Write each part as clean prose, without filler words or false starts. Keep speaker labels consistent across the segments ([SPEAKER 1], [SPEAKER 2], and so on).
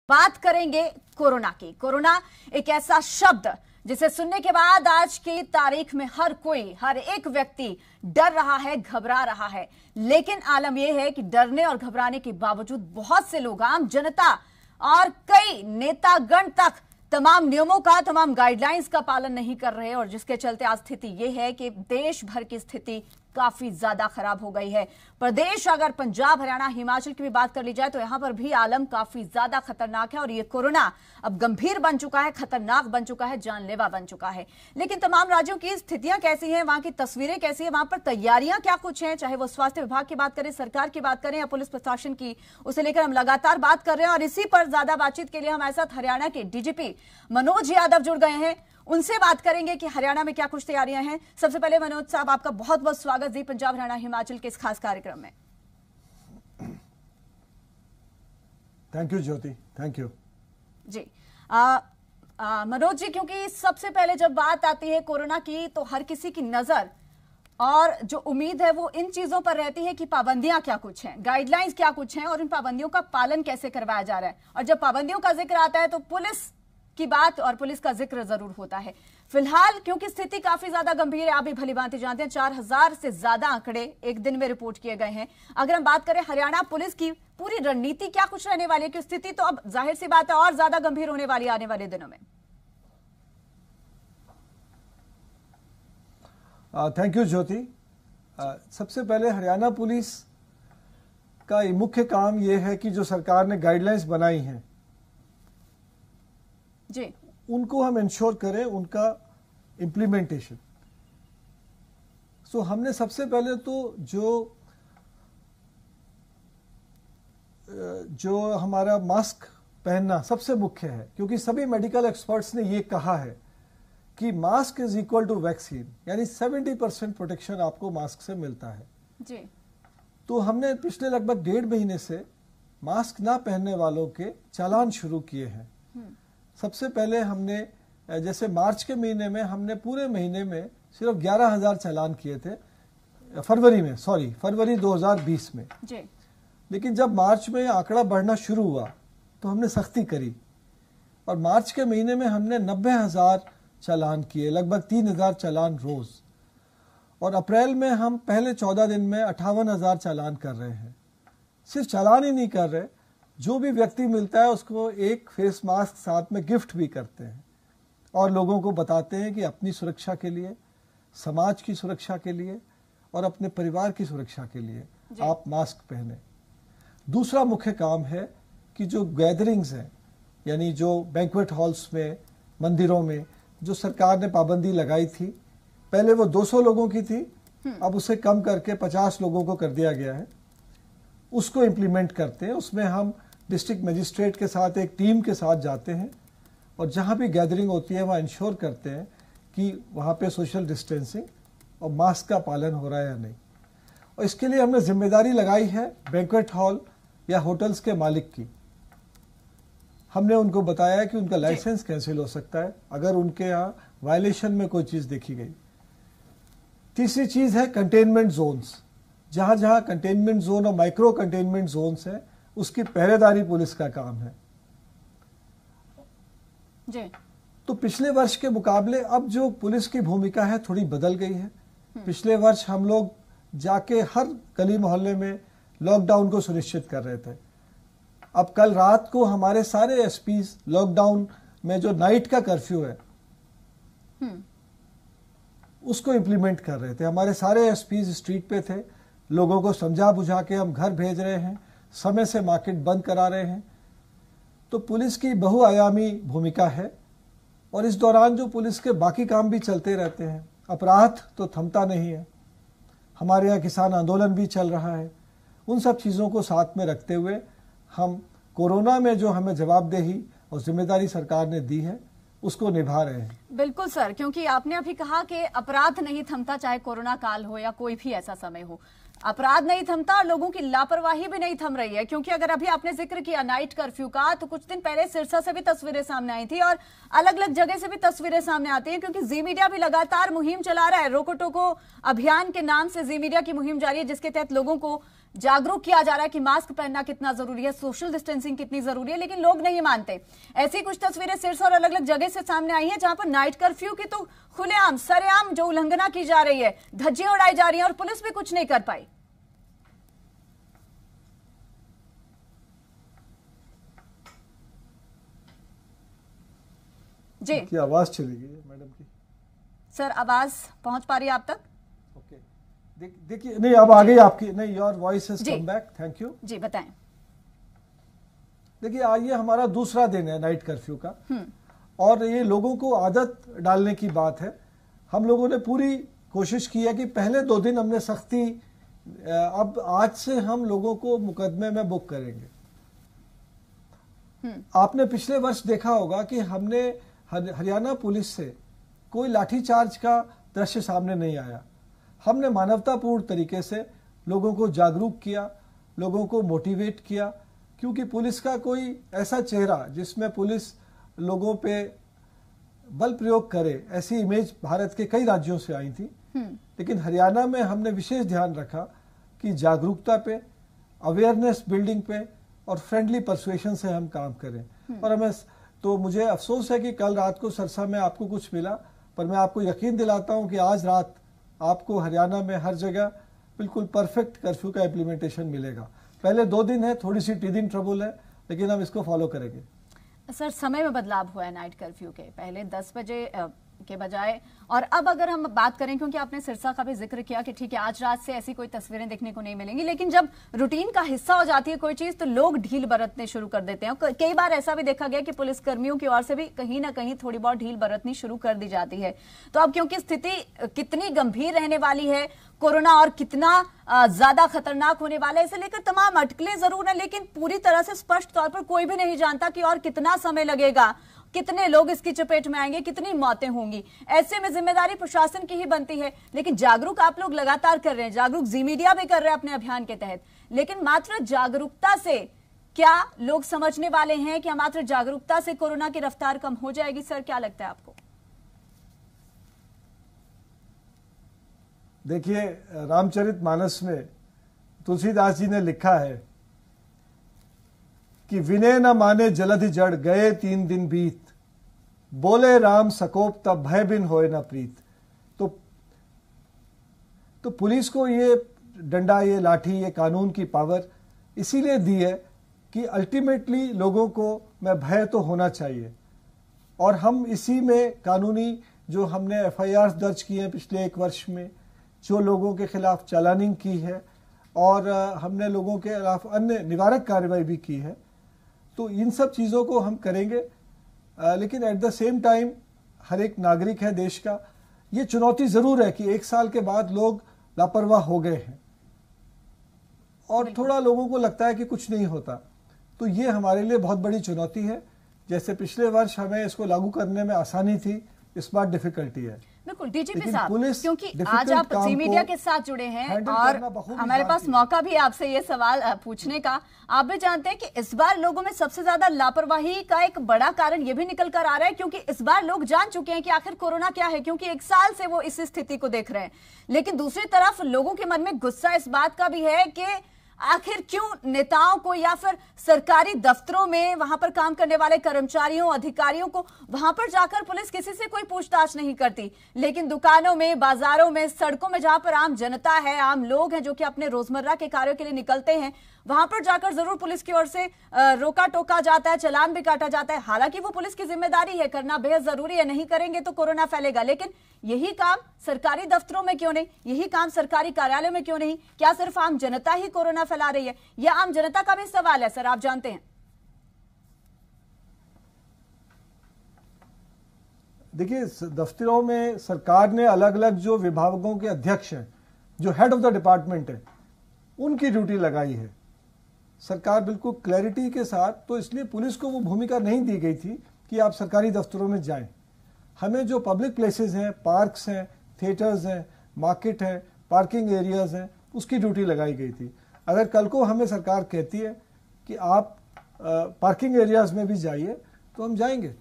[SPEAKER 1] बात करेंगे कोरोना की। कोरोना एक ऐसा शब्द जिसे सुनने के बाद आज की तारीख में हर कोई, हर एक व्यक्ति डर रहा है, घबरा रहा है। लेकिन आलम यह है कि डरने और घबराने के बावजूद बहुत से लोग, आम जनता और कई नेतागण तक तमाम नियमों का, तमाम गाइडलाइंस का पालन नहीं कर रहे, और जिसके चलते आज स्थिति यह है कि देश भर की स्थिति काफी ज्यादा खराब हो गई है। प्रदेश, अगर पंजाब, हरियाणा, हिमाचल की भी बात कर ली जाए तो यहां पर भी आलम काफी ज्यादा खतरनाक है और ये कोरोना अब गंभीर बन चुका है, खतरनाक बन चुका है, जानलेवा बन चुका है। लेकिन तमाम राज्यों की स्थितियां कैसी हैं, वहां की तस्वीरें कैसी हैं, वहां पर तैयारियां क्या कुछ हैं, चाहे वो स्वास्थ्य विभाग की बात करें, सरकार की बात करें या पुलिस प्रशासन की, उसे लेकर हम लगातार बात कर रहे हैं। और इसी पर ज्यादा बातचीत के लिए हमारे साथ हरियाणा के डीजीपी मनोज यादव जुड़ गए हैं। उनसे बात करेंगे कि हरियाणा में क्या कुछ तैयारियां हैं। सबसे पहले मनोज साहब, आपका बहुत बहुत स्वागत जी पंजाब, हरियाणा, हिमाचल के इस खास कार्यक्रम में।
[SPEAKER 2] Thank you Jyoti, thank you
[SPEAKER 1] जी। मनोज जी, क्योंकि सबसे पहले जब बात आती है कोरोना की तो हर किसी की नजर और जो उम्मीद है वो इन चीजों पर रहती है कि पाबंदियां क्या कुछ हैं, गाइडलाइंस क्या कुछ हैं और इन पाबंदियों का पालन कैसे करवाया जा रहा है। और जब पाबंदियों का जिक्र आता है तो पुलिस की बात और पुलिस का जिक्र जरूर होता है। फिलहाल क्योंकि स्थिति काफी ज्यादा गंभीर है, आप भी भली भांति जानते हैं, 4000 से ज्यादा आंकड़े एक दिन में रिपोर्ट किए गए हैं। अगर हम बात करें हरियाणा पुलिस की पूरी रणनीति क्या कुछ रहने वाली है, कि स्थिति तो अब जाहिर सी बात है और ज्यादा गंभीर होने वाली आने वाले दिनों में।
[SPEAKER 2] थैंक यू ज्योति। सबसे पहले हरियाणा पुलिस का मुख्य काम यह है कि जो सरकार ने गाइडलाइंस बनाई हैं
[SPEAKER 1] जी,
[SPEAKER 2] उनको हम इंश्योर करें, उनका इम्प्लीमेंटेशन। हमने सबसे पहले तो जो हमारा मास्क पहनना सबसे मुख्य है, क्योंकि सभी मेडिकल एक्सपर्ट्स ने ये कहा है कि mask is equal to vaccine, यानी 70% प्रोटेक्शन आपको मास्क से मिलता है
[SPEAKER 1] जी।
[SPEAKER 2] तो हमने पिछले लगभग 1.5 महीने से मास्क ना पहनने वालों के चालान शुरू किए हैं। सबसे पहले हमने, जैसे मार्च के महीने में हमने पूरे महीने में सिर्फ 11,000 चालान किए थे, फरवरी 2020 में
[SPEAKER 1] जी।
[SPEAKER 2] लेकिन जब मार्च में आंकड़ा बढ़ना शुरू हुआ तो हमने सख्ती करी और मार्च के महीने में हमने 90,000 चालान किए, लगभग 3,000 चालान रोज। और अप्रैल में हम पहले 14 दिन में 58,000 चालान कर रहे हैं। सिर्फ चालान ही नहीं कर रहे, जो भी व्यक्ति मिलता है उसको एक फेस मास्क साथ में गिफ्ट भी करते हैं और लोगों को बताते हैं कि अपनी सुरक्षा के लिए, समाज की सुरक्षा के लिए और अपने परिवार की सुरक्षा के लिए आप मास्क पहने। दूसरा मुख्य काम है कि जो गैदरिंग्स हैं, यानी जो बैंक्वेट हॉल्स में, मंदिरों में जो सरकार ने पाबंदी लगाई थी, पहले वो 200 लोगों की थी, अब उसे कम करके 50 लोगों को कर दिया गया है। उसको इम्प्लीमेंट करते हैं। उसमें हम डिस्ट्रिक्ट मजिस्ट्रेट के साथ एक टीम के साथ जाते हैं और जहां भी गैदरिंग होती है वहां इंश्योर करते हैं कि वहां पे सोशल डिस्टेंसिंग और मास्क का पालन हो रहा है या नहीं। और इसके लिए हमने जिम्मेदारी लगाई है बैंक्वेट हॉल या होटल्स के मालिक की। हमने उनको बताया है कि उनका लाइसेंस कैंसिल हो सकता है अगर उनके यहाँ वायलेशन में कोई चीज देखी गई। तीसरी चीज है कंटेनमेंट जोन्स। जहां जहां कंटेनमेंट जोन और माइक्रो कंटेनमेंट जोन्स है, उसकी पहरेदारी पुलिस का काम है
[SPEAKER 1] जी।
[SPEAKER 2] तो पिछले वर्ष के मुकाबले अब जो पुलिस की भूमिका है थोड़ी बदल गई है। पिछले वर्ष हम लोग जाके हर गली मोहल्ले में लॉकडाउन को सुनिश्चित कर रहे थे। अब कल रात को हमारे सारे एसपीज लॉकडाउन में जो नाइट का कर्फ्यू है उसको इम्प्लीमेंट कर रहे थे। हमारे सारे एसपीज स्ट्रीट पे थे, लोगों को समझा बुझा के हम घर भेज रहे हैं, समय से मार्केट बंद करा रहे हैं। तो पुलिस की बहुआयामी भूमिका है और इस दौरान जो पुलिस के बाकी काम भी चलते रहते हैं। अपराध तो थमता नहीं है, हमारे यहाँ किसान आंदोलन भी चल रहा है। उन सब चीज़ों को साथ में रखते हुए हम कोरोना में जो हमें जवाबदेही और जिम्मेदारी सरकार ने दी है उसको निभा रहे हैं।
[SPEAKER 1] बिल्कुल सर, क्योंकि आपने अभी कहा कि अपराध नहीं थमता, चाहे कोरोना काल हो या कोई भी ऐसा समय हो, अपराध नहीं थमता और लोगों की लापरवाही भी नहीं थम रही है। क्योंकि अगर अभी आपने जिक्र किया नाइट कर्फ्यू का, तो कुछ दिन पहले सिरसा से भी तस्वीरें सामने आई थी और अलग अलग जगह से भी तस्वीरें सामने आती हैं, क्योंकि जी मीडिया भी लगातार मुहिम चला रहा है। रोको टोको अभियान के नाम से जी मीडिया की मुहिम जारी है, जिसके तहत लोगों को जागरूक किया जा रहा है कि मास्क पहनना कितना जरूरी है, सोशल डिस्टेंसिंग कितनी जरूरी है, लेकिन लोग नहीं मानते। ऐसी कुछ तस्वीरें सिरसा और अलग अलग जगह से सामने आई हैं जहां पर नाइट कर्फ्यू की तो खुलेआम सरेआम जो उल्लंघना की जा रही है, धज्जियां उड़ाई जा रही हैं और पुलिस भी कुछ नहीं कर पाई। जी
[SPEAKER 2] की आवाज चली गई मैडम की।
[SPEAKER 1] सर आवाज पहुंच पा रही है आप तक?
[SPEAKER 2] ओके, देखिए नहीं अब आ गई आपकी, नहीं your voice has come back, thank you.
[SPEAKER 1] जी बताएं।
[SPEAKER 2] देखिए आज ये हमारा दूसरा दिन है नाइट कर्फ्यू का, और ये लोगों को आदत डालने की बात है। हम लोगों ने पूरी कोशिश की है कि पहले 2 दिन हमने सख्ती, अब आज से हम लोगों को मुकदमे में बुक करेंगे। आपने पिछले वर्ष देखा होगा कि हमने हरियाणा पुलिस से कोई लाठीचार्ज का दृश्य सामने नहीं आया। हमने मानवतापूर्ण तरीके से लोगों को जागरूक किया, लोगों को मोटिवेट किया, क्योंकि पुलिस का कोई ऐसा चेहरा जिसमें पुलिस लोगों पे बल प्रयोग करे, ऐसी इमेज भारत के कई राज्यों से आई थी। लेकिन हरियाणा में हमने विशेष ध्यान रखा कि जागरूकता पे, अवेयरनेस बिल्डिंग पे और फ्रेंडली परसुएशन से हम काम करें। और हमें तो मुझे अफसोस है कि कल रात को सरसा में आपको कुछ मिला, पर मैं आपको यकीन दिलाता हूं कि आज रात आपको हरियाणा में हर जगह बिल्कुल परफेक्ट कर्फ्यू का इम्प्लीमेंटेशन मिलेगा। पहले 2 दिन है, थोड़ी सी टीदिंग ट्रबल है, लेकिन हम इसको फॉलो करेंगे।
[SPEAKER 1] सर समय में बदलाव हुआ है नाइट कर्फ्यू के, पहले 10 बजे के बजाय, और अब अगर हम बात करें, क्योंकि आपने सिरसा का भी जिक्र किया कि ठीक है आज रात से ऐसी कोई तस्वीरें देखने को नहीं मिलेंगी, लेकिन जब रूटीन का हिस्सा हो जाती है कोई चीज तो लोग ढील बरतने शुरू कर देते हैं। कई बार ऐसा भी देखा गया कि पुलिस कर्मियों की ओर से भी कहीं ना कहीं थोड़ी बहुत ढील बरतनी शुरू कर दी जाती है। तो अब क्योंकि स्थिति कितनी गंभीर रहने वाली है, कोरोना और कितना ज्यादा खतरनाक होने वाला है, इसे लेकर तमाम अटकलें जरूर है, लेकिन पूरी तरह से स्पष्ट तौर पर कोई भी नहीं जानता कि और कितना समय लगेगा, कितने लोग इसकी चपेट में आएंगे, कितनी मौतें होंगी। ऐसे में जिम्मेदारी प्रशासन की ही बनती है। लेकिन जागरूक आप लोग लगातार कर रहे हैं, जागरूक जी मीडिया भी कर रहे हैं अपने अभियान के तहत, लेकिन मात्र जागरूकता से क्या लोग समझने वाले हैं कि मात्र जागरूकता से कोरोना की रफ्तार कम हो जाएगी? सर क्या लगता है आपको?
[SPEAKER 2] देखिए रामचरितमानस में तुलसीदास जी ने लिखा है कि विनय न माने जलधि जड़, गए 3 दिन बीत, बोले राम सकोप तब भय बिन होए न प्रीत। तो पुलिस को ये डंडा, ये लाठी, ये कानून की पावर इसीलिए दी है कि अल्टीमेटली लोगों को में भय तो होना चाहिए। और हम इसी में कानूनी जो हमने FIR दर्ज की है पिछले 1 वर्ष में, जो लोगों के खिलाफ चालानिंग की है, और हमने लोगों के खिलाफ अन्य निवारक कार्रवाई भी की है, तो इन सब चीज़ों को हम करेंगे। लेकिन एट द सेम टाइम हर एक नागरिक है देश का, ये चुनौती ज़रूर है कि 1 साल के बाद लोग लापरवाह हो गए हैं और थोड़ा लोगों को लगता है कि कुछ नहीं होता। तो ये हमारे लिए बहुत बड़ी चुनौती है। जैसे पिछले वर्ष हमें इसको लागू करने में आसानी थी, इस बार डिफिकल्टी है।
[SPEAKER 1] बिल्कुल डीजीपी साहब, क्योंकि आज आप जी मीडिया के साथ जुड़े हैं और हमारे पास मौका भी है आपसे ये सवाल पूछने का। आप भी जानते हैं कि इस बार लोगों में सबसे ज्यादा लापरवाही का एक बड़ा कारण ये भी निकल कर आ रहा है, क्योंकि इस बार लोग जान चुके हैं कि आखिर कोरोना क्या है, क्योंकि 1 साल से वो इस स्थिति को देख रहे हैं। लेकिन दूसरी तरफ लोगों के मन में गुस्सा इस बात का भी है कि आखिर क्यों नेताओं को या फिर सरकारी दफ्तरों में वहां पर काम करने वाले कर्मचारियों, अधिकारियों को वहां पर जाकर पुलिस किसी से कोई पूछताछ नहीं करती, लेकिन दुकानों में, बाजारों में, सड़कों में जहां पर आम जनता है, आम लोग हैं जो कि अपने रोजमर्रा के कार्यों के लिए निकलते हैं, वहां पर जाकर जरूर पुलिस की ओर से रोका टोका जाता है, चालान भी काटा जाता है। हालांकि वो पुलिस की जिम्मेदारी है, करना बेहद जरूरी है, नहीं करेंगे तो कोरोना फैलेगा। लेकिन यही काम सरकारी दफ्तरों में क्यों नहीं, यही काम सरकारी कार्यालयों में क्यों नहीं? क्या सिर्फ आम जनता ही कोरोना फैला रही है? यह आम जनता का भी सवाल है सर, आप जानते हैं।
[SPEAKER 2] देखिए दफ्तरों में सरकार ने अलग अलग जो विभागों के अध्यक्ष हैं, जो हेड ऑफ द डिपार्टमेंट है, उनकी ड्यूटी लगाई है सरकार बिल्कुल क्लैरिटी के साथ। तो इसलिए पुलिस को वो भूमिका नहीं दी गई थी कि आप सरकारी दफ्तरों में जाएं। हमें जो पब्लिक प्लेसेस हैं, पार्क्स हैं, थिएटर्स हैं, मार्केट है, पार्किंग एरियाज हैं, उसकी ड्यूटी लगाई गई थी। अगर कल को हमें सरकार कहती है कि आप पार्किंग एरियाज में भी जाइए तो हम जाएंगे,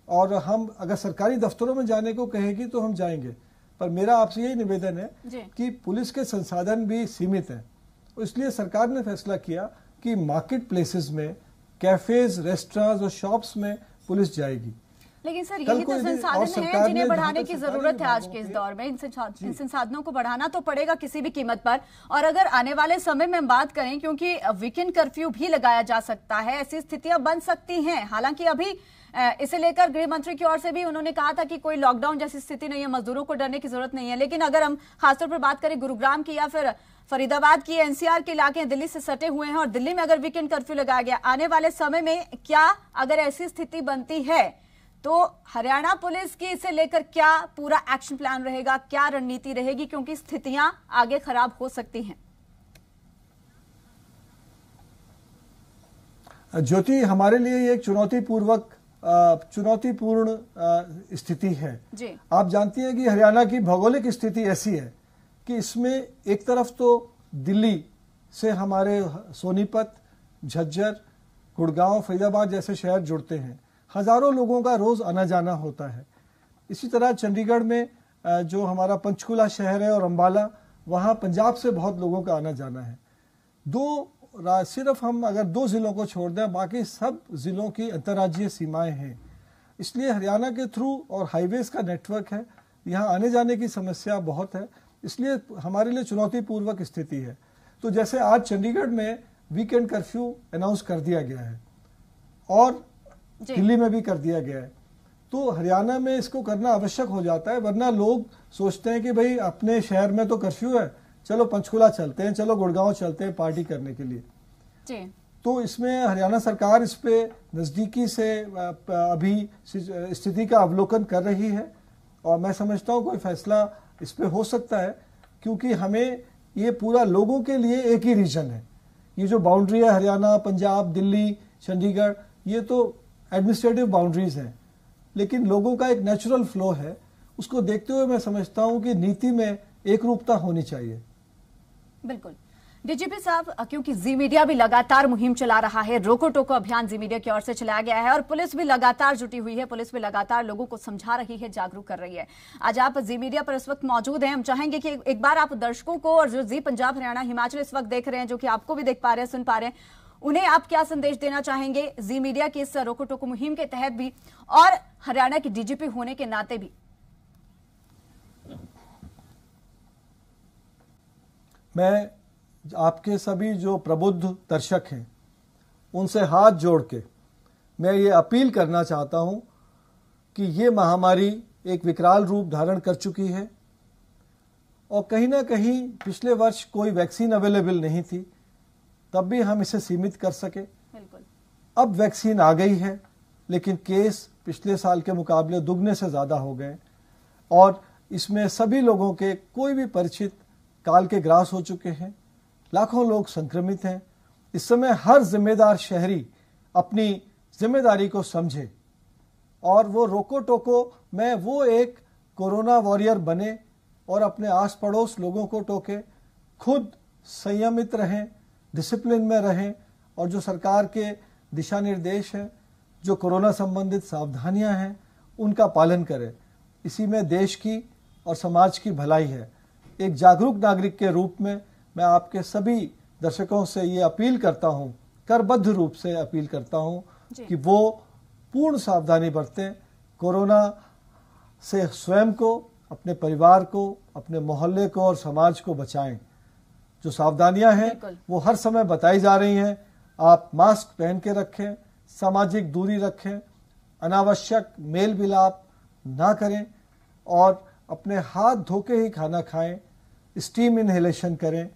[SPEAKER 2] और हम अगर सरकारी दफ्तरों में जाने को कहेगी तो हम जाएंगे। पर मेरा आपसे यही निवेदन है कि पुलिस के संसाधन भी सीमित हैं, इसलिए सरकार ने फैसला किया कि मार्केट प्लेसेस में, कैफेज, रेस्टोरेंट्स और शॉप्स में पुलिस जाएगी।
[SPEAKER 1] लेकिन सर यही तो संसाधन हैं जिन्हें बढ़ाने की जरूरत है आज के इस दौर में। इन संसाधनों को बढ़ाना तो पड़ेगा किसी भी कीमत पर। और अगर आने वाले समय में हम बात करें, क्योंकि वीकेंड कर्फ्यू भी लगाया जा सकता है, ऐसी स्थितियां बन सकती हैं। हालांकि अभी इसे लेकर गृह मंत्री की ओर से भी उन्होंने कहा था कि कोई लॉकडाउन जैसी स्थिति नहीं है, मजदूरों को डरने की जरूरत नहीं है। लेकिन अगर हम खासतौर पर बात करें गुरुग्राम की या फिर फरीदाबाद की, एनसीआर के इलाके दिल्ली से सटे हुए हैं और दिल्ली में अगर वीकेंड कर्फ्यू लगाया गया, आने वाले समय में क्या अगर ऐसी स्थिति बनती है तो हरियाणा पुलिस की इसे लेकर क्या पूरा एक्शन प्लान रहेगा, क्या रणनीति रहेगी, क्योंकि स्थितियां आगे खराब हो सकती हैं।
[SPEAKER 2] ज्योति, हमारे लिए ये एक चुनौतीपूर्ण स्थिति है
[SPEAKER 1] जी।
[SPEAKER 2] आप जानती हैं कि हरियाणा की भौगोलिक स्थिति ऐसी है कि इसमें एक तरफ तो दिल्ली से हमारे सोनीपत, झज्जर, गुड़गांव, फरीदाबाद जैसे शहर जुड़ते हैं। हजारों लोगों का रोज आना जाना होता है। इसी तरह चंडीगढ़ में जो हमारा पंचकुला शहर है और अंबाला, वहाँ पंजाब से बहुत लोगों का आना जाना है। सिर्फ हम अगर 2 जिलों को छोड़ दें, बाकी सब जिलों की अंतर्राज्यीय सीमाएं हैं। इसलिए हरियाणा के थ्रू और हाईवेज का नेटवर्क है, यहाँ आने जाने की समस्या बहुत है। इसलिए हमारे लिए चुनौतीपूर्वक स्थिति है। तो जैसे आज चंडीगढ़ में वीकेंड कर्फ्यू अनाउंस कर दिया गया है और दिल्ली में भी कर दिया गया है, तो हरियाणा में इसको करना आवश्यक हो जाता है। वरना लोग सोचते हैं कि भाई अपने शहर में तो कर्फ्यू है, चलो पंचकुला चलते हैं, चलो गुड़गांव चलते हैं पार्टी करने के लिए
[SPEAKER 1] जी।
[SPEAKER 2] तो इसमें हरियाणा सरकार इस पे नजदीकी से अभी स्थिति का अवलोकन कर रही है और मैं समझता हूँ कोई फैसला इस पे हो सकता है, क्योंकि हमें ये पूरा लोगों के लिए एक ही रीजन है। ये जो बाउंड्री है हरियाणा, पंजाब, दिल्ली, चंडीगढ़, ये तो एडमिनिस्ट्रेटिव बाउंड्रीज हैं, लेकिन लोगों का एक नेचुरल फ्लो है। उसको देखते हुए मैं समझता हूं कि नीति में एक रूपता होनी चाहिए।
[SPEAKER 1] बिल्कुल डीजीपी साहब, क्योंकि जी मीडिया भी लगातार मुहिम चला रहा है, रोको टोको अभियान जी मीडिया की ओर से चलाया गया है और पुलिस भी लगातार जुटी हुई है, पुलिस भी लगातार लोगों को समझा रही है, जागरूक कर रही है। आज आप जी मीडिया पर इस वक्त मौजूद हैं। हम चाहेंगे कि एक बार आप दर्शकों को और जो जी पंजाब, हरियाणा, हिमाचल इस वक्त देख रहे हैं, जो कि आपको भी देख पा रहे हैं, सुन पा रहे हैं, उन्हें आप क्या संदेश देना चाहेंगे जी मीडिया की इस रोको टोको मुहिम के तहत भी और हरियाणा की डीजीपी होने के नाते भी?
[SPEAKER 2] मैं आपके सभी जो प्रबुद्ध दर्शक हैं उनसे हाथ जोड़ के मैं ये अपील करना चाहता हूं कि ये महामारी एक विकराल रूप धारण कर चुकी है और कहीं ना कहीं पिछले वर्ष कोई वैक्सीन अवेलेबल नहीं थी, तब भी हम इसे सीमित कर सके।
[SPEAKER 1] बिल्कुल।
[SPEAKER 2] अब वैक्सीन आ गई है, लेकिन केस पिछले साल के मुकाबले दुगने से ज्यादा हो गए और इसमें सभी लोगों के कोई भी परिचित काल के ग्रास हो चुके हैं। लाखों लोग संक्रमित हैं। इस समय हर जिम्मेदार शहरी अपनी जिम्मेदारी को समझे और वो रोको टोको में वो एक कोरोना वॉरियर बने और अपने आस पड़ोस लोगों को टोके, खुद संयमित रहें, डिसिप्लिन में रहें और जो सरकार के दिशा निर्देश हैं, जो कोरोना संबंधित सावधानियां हैं, उनका पालन करें। इसी में देश की और समाज की भलाई है। एक जागरूक नागरिक के रूप में मैं आपके सभी दर्शकों से ये अपील करता हूं, करबद्ध रूप से अपील करता हूं कि वो पूर्ण सावधानी बरतें, कोरोना से स्वयं को, अपने परिवार को, अपने मोहल्ले को और समाज को बचाएं। जो सावधानियां हैं वो हर समय बताई जा रही हैं। आप मास्क पहन के रखें, सामाजिक दूरी रखें, अनावश्यक मेल मिलाप ना करें और अपने हाथ धो के ही खाना खाएं, स्टीम इनहेलेशन करें।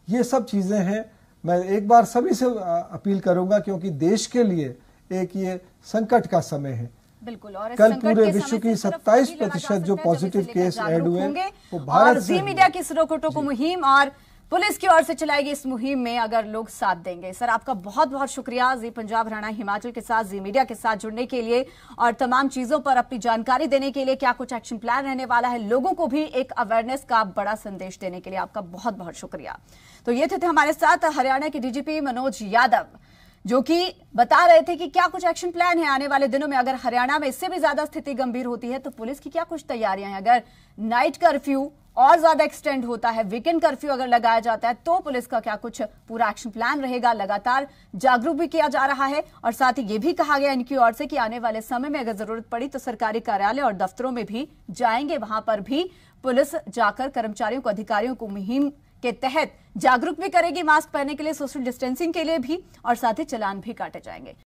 [SPEAKER 2] ये सब चीजें हैं। मैं एक बार सभी से अपील करूंगा क्योंकि देश के लिए एक ये संकट का समय है।
[SPEAKER 1] बिल्कुल। और
[SPEAKER 2] कल पूरे विश्व की 27% जो पॉजिटिव केस ऐड हुए वो भारत से।
[SPEAKER 1] जी मीडिया की रोको टोको मुहिम और पुलिस की ओर से चलाएगी इस मुहिम में अगर लोग साथ देंगे। सर आपका बहुत बहुत शुक्रिया जी पंजाब, हरियाणा, हिमाचल के साथ जी मीडिया के साथ जुड़ने के लिए और तमाम चीजों पर अपनी जानकारी देने के लिए। क्या कुछ एक्शन प्लान रहने वाला है, लोगों को भी एक अवेयरनेस का बड़ा संदेश देने के लिए आपका बहुत बहुत शुक्रिया। तो ये थे हमारे साथ हरियाणा के डीजीपी मनोज यादव, जो कि बता रहे थे कि क्या कुछ एक्शन प्लान है आने वाले दिनों में। अगर हरियाणा में इससे भी ज्यादा स्थिति गंभीर होती है तो पुलिस की क्या कुछ तैयारियां हैं। अगर नाइट कर्फ्यू और ज्यादा एक्सटेंड होता है, वीकेंड कर्फ्यू अगर लगाया जाता है, तो पुलिस का क्या कुछ पूरा एक्शन प्लान रहेगा। लगातार जागरूक भी किया जा रहा है और साथ ही ये भी कहा गया इनकी ओर से कि आने वाले समय में अगर जरूरत पड़ी तो सरकारी कार्यालय और दफ्तरों में भी जाएंगे, वहां पर भी पुलिस जाकर कर्मचारियों को, अधिकारियों को मुहिम के तहत जागरूक भी करेगी, मास्क पहनने के लिए, सोशल डिस्टेंसिंग के लिए भी, और साथ ही चालान भी काटे जाएंगे।